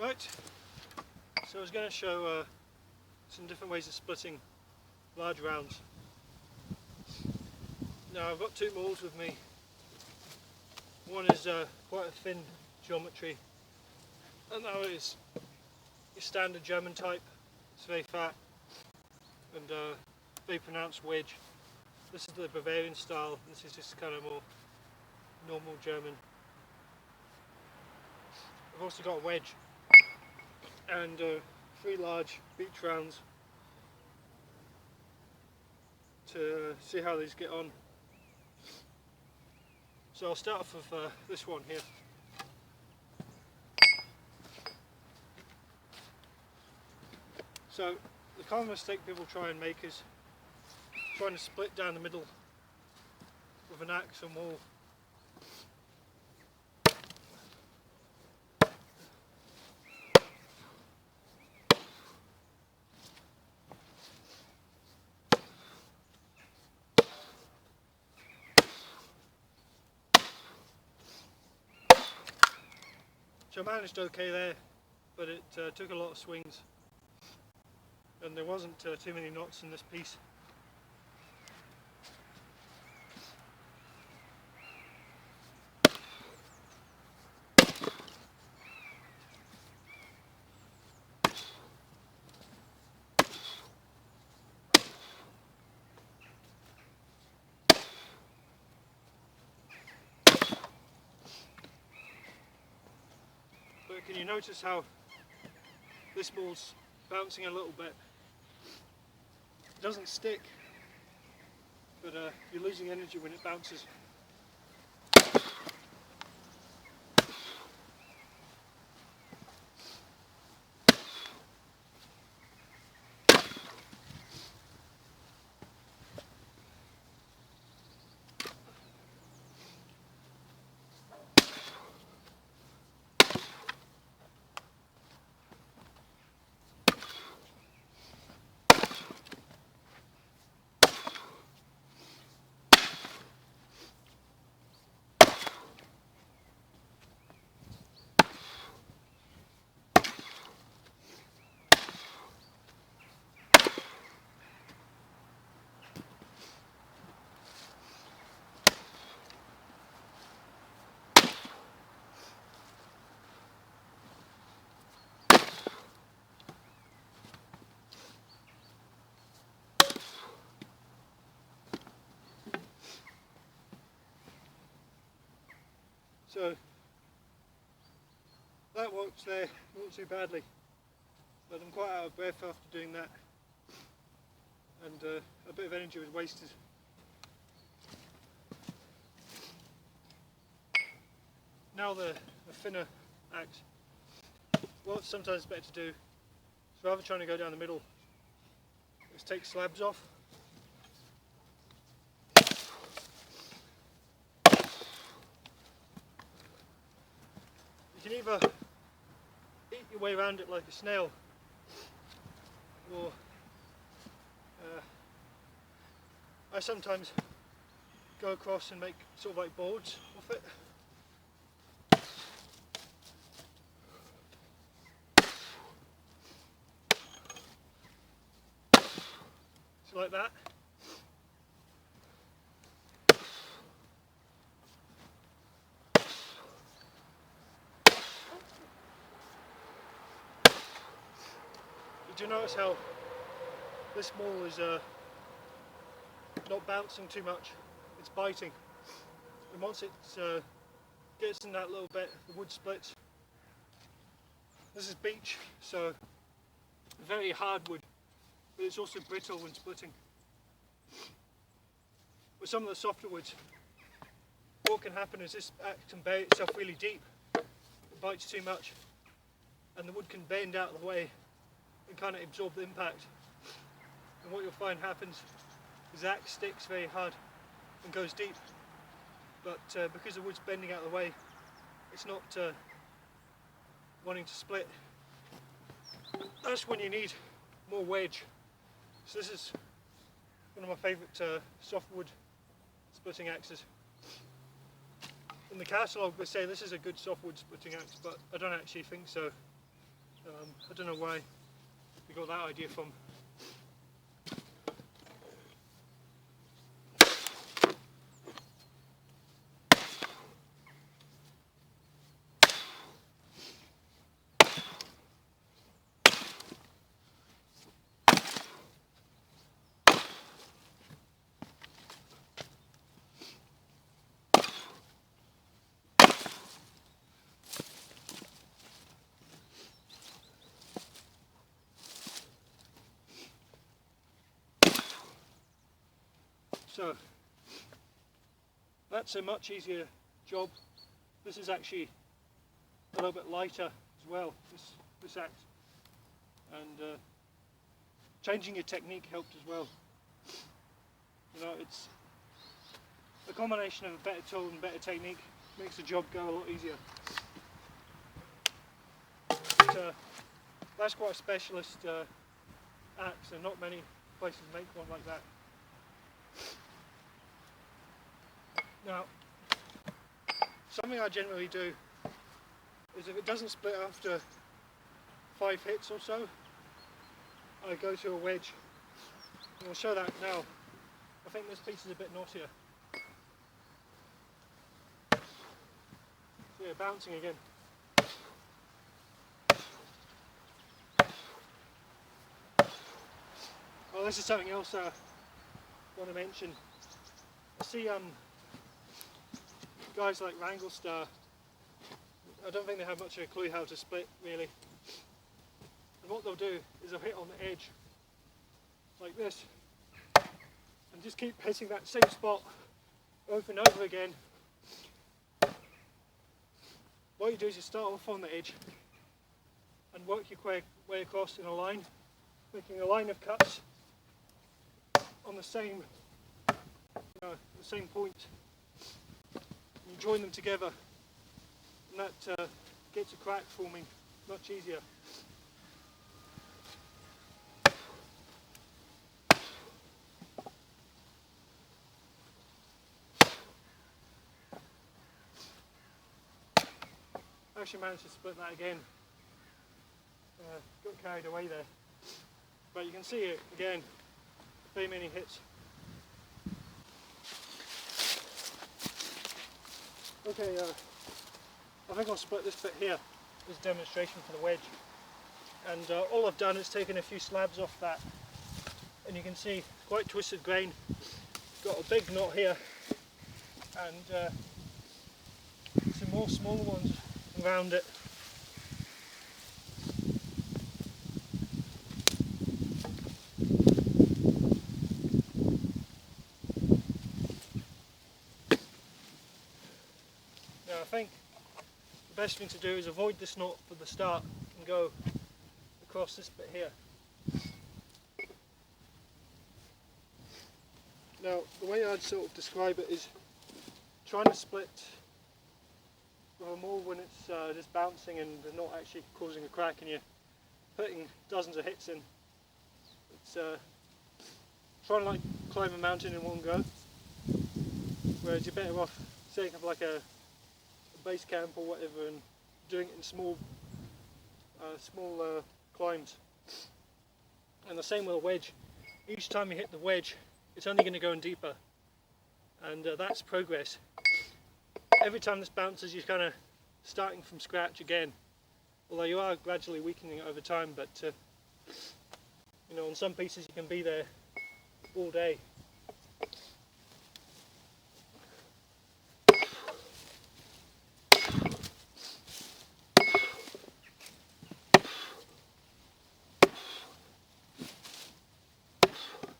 Right, so I was going to show some different ways of splitting large rounds. Now I've got two mauls with me. One is quite a thin geometry, and that is your standard German type. It's very fat and very pronounced wedge. This is the Bavarian style. This is just kind of more normal German. I've also got a wedge and three large beech rounds to see how these get on. So I'll start off with this one here. So the common mistake people try and make is trying to split down the middle with an axe or maul. So I managed okay there, but it took a lot of swings, and there wasn't too many knots in this piece. But can you notice how this maul's bouncing a little bit? It doesn't stick, but you're losing energy when it bounces. So that works there, not too badly, but I'm quite out of breath after doing that, and a bit of energy was wasted. Now the thinner axe, what sometimes it's better to do, is rather than trying to go down the middle, is take slabs off. You can either eat your way around it like a snail, or I sometimes go across and make sort of like boards off it. So like that. You do notice how this maul is not bouncing too much, it's biting. And once it gets in that little bit, the wood splits. This is beech, so very hard wood, but it's also brittle when splitting. With some of the softer woods, what can happen is this axe can bury itself really deep. It bites too much, and the wood can bend out of the way and kind of absorb the impact. And what you'll find happens is the axe sticks very hard and goes deep, but because the wood's bending out of the way, it's not wanting to split. That's when you need more wedge. So this is one of my favourite softwood splitting axes. In the catalogue they say this is a good softwood splitting axe, but I don't actually think so. I don't know where we got that idea from. So that's a much easier job. This is actually a little bit lighter as well, this axe, and changing your technique helped as well. You know, it's a combination of a better tool and better technique makes the job go a lot easier. But, that's quite a specialist axe, and not many places make one like that. Now, something I generally do is if it doesn't split after 5 hits or so, I go to a wedge. And I'll show that now. I think this piece is a bit knottier. So yeah, bouncing again. Oh, this is something else I want to mention. I see guys like Wranglestar, I don't think they have much of a clue how to split really. And what they'll do is they'll hit on the edge like this and just keep hitting that same spot over and over again. What you do is you start off on the edge and work your way across in a line, making a line of cuts on the same point. You join them together, and that gets a crack forming much easier. I actually managed to split that again. Got carried away there, but you can see it again. Very many hits. Okay, I think I'll split this bit here as a demonstration for the wedge. And all I've done is taken a few slabs off that, and you can see quite twisted grain. Got a big knot here, and some more smaller ones around it. Now I think the best thing to do is avoid this knot for the start and go across this bit here. Now the way I'd sort of describe it is trying to split with a maul when it's just bouncing and not actually causing a crack and you're putting dozens of hits in. It's trying to like climb a mountain in one go, whereas you're better off setting up like a base camp or whatever and doing it in small climbs. And the same with a wedge. Each time you hit the wedge, it's only going to go in deeper, and that's progress. Every time this bounces, you're kind of starting from scratch again, although you are gradually weakening it over time. But you know, on some pieces you can be there all day.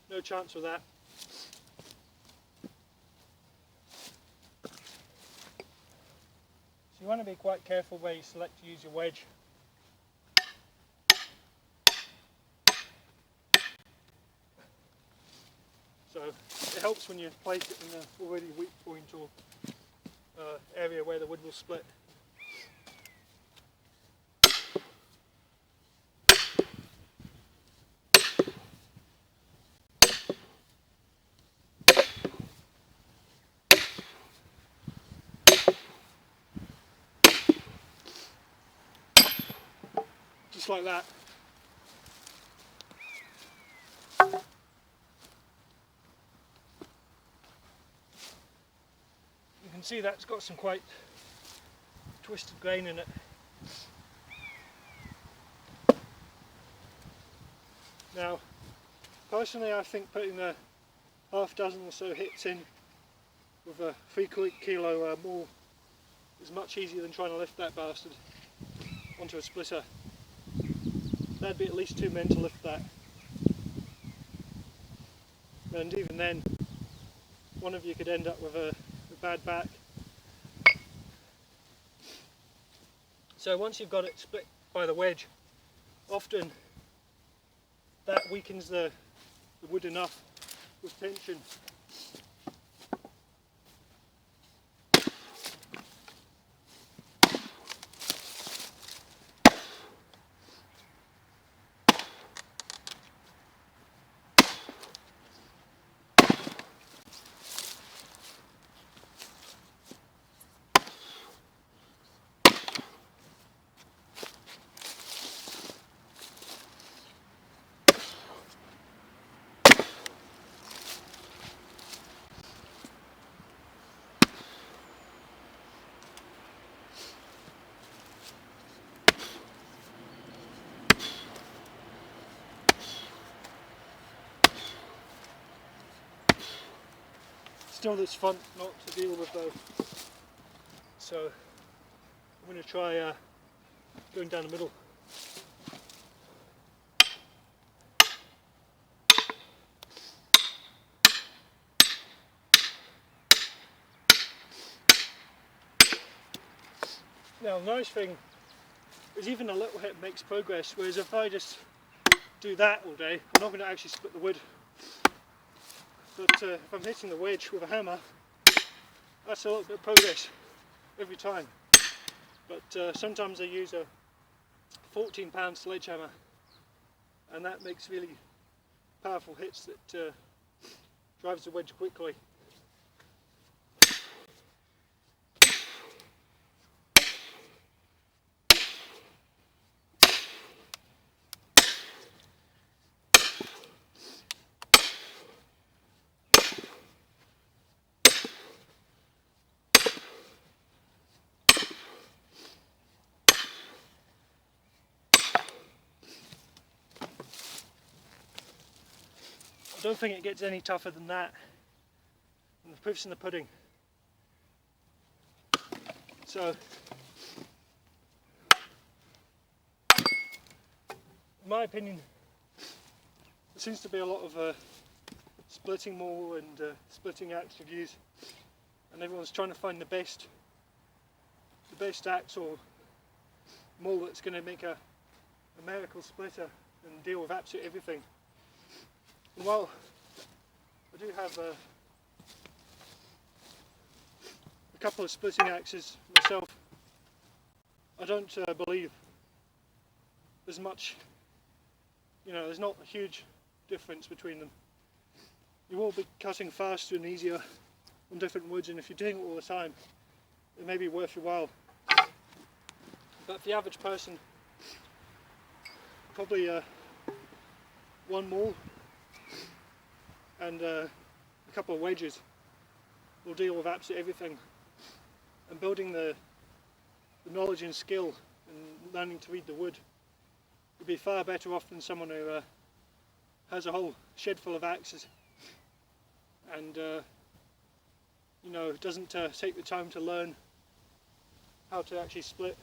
No chance with that. So you want to be quite careful where you select to use your wedge. So it helps when you place it in the already weak point or area where the wood will split. just like that. You can see that's got some quite twisted grain in it. Now, personally I think putting a half dozen or so hits in with a 3 kilo maul is much easier than trying to lift that bastard onto a splitter. That'd be at least 2 men to lift that. And even then, one of you could end up with a bad back. So once you've got it split by the wedge, often that weakens the wood enough with tension. Still this fun not to deal with though, so I'm going to try going down the middle. Now the nice thing is even a little hit makes progress, whereas if I just do that all day, I'm not going to actually split the wood. But if I'm hitting the wedge with a hammer, that's a little bit of progress every time. But sometimes I use a 14-pound sledgehammer, and that makes really powerful hits that drives the wedge quickly. I don't think it gets any tougher than that, and the proof's in the pudding. So, in my opinion, there seems to be a lot of splitting maul and splitting axe reviews, and everyone's trying to find the best axe or maul that's going to make a miracle splitter and deal with absolutely everything. And while I do have a couple of splitting axes myself, I don't believe there's much, there's not a huge difference between them. You will be cutting faster and easier on different woods, and if you're doing it all the time, it may be worth your while. But for the average person, probably one maul and a couple of wedges will deal with absolutely everything. And building the knowledge and skill and learning to read the wood would be far better off than someone who has a whole shed full of axes and doesn't take the time to learn how to actually split